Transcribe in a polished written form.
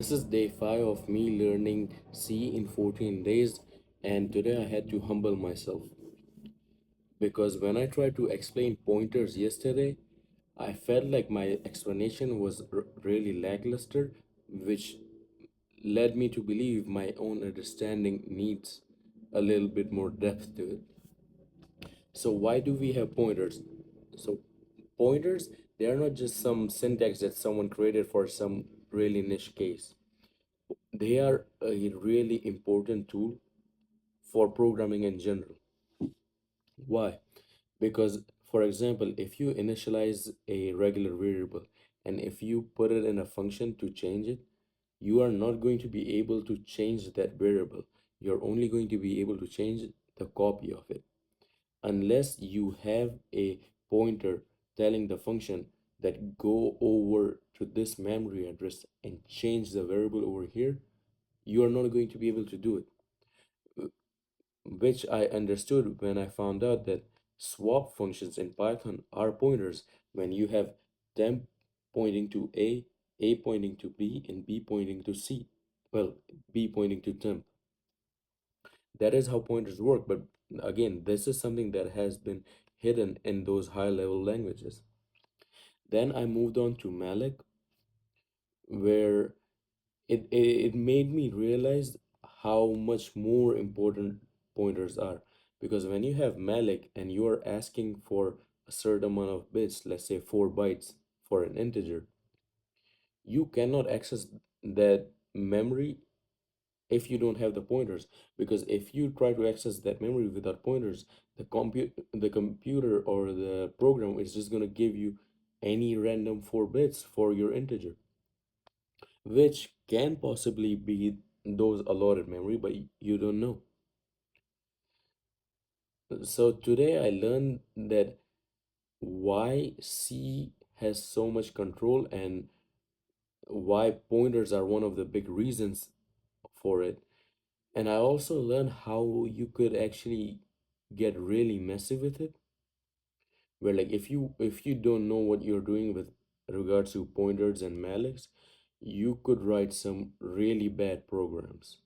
This is day 5 of me learning C in 14 days, and today I had to humble myself because when I tried to explain pointers yesterday, I felt like my explanation was really lackluster, which led me to believe my own understanding needs a little bit more depth to it. So, why do we have pointers? So, pointers, they are not just some syntax that someone created for some really niche case. They are a really important tool for programming in general. Why? Because, for example, if you initialize a regular variable and if you put it in a function to change it, you are not going to be able to change that variable. You're only going to be able to change the copy of it. Unless you have a pointer telling the function that go over to this memory address and change the variable over here, you are not going to be able to do it, which I understood when I found out that swap functions in Python are pointers when you have temp pointing to A pointing to B, and B pointing to C. Well, B pointing to temp. That is how pointers work, but again, this is something that has been hidden in those high level languages. Then I moved on to Malloc, where it made me realize how much more important pointers are. Because when you have malloc and you are asking for a certain amount of bits, let's say 4 bytes for an integer, you cannot access that memory if you don't have the pointers. Because if you try to access that memory without pointers, the computer or the program is just going to give you any random 4 bits for your integer, which can possibly be those allotted memory, but you don't know. So today I learned that why C has so much control and why pointers are one of the big reasons for it. And I also learned how you could actually get really messy with it, where like if you don't know what you're doing with regards to pointers and mallocs, you could write some really bad programs.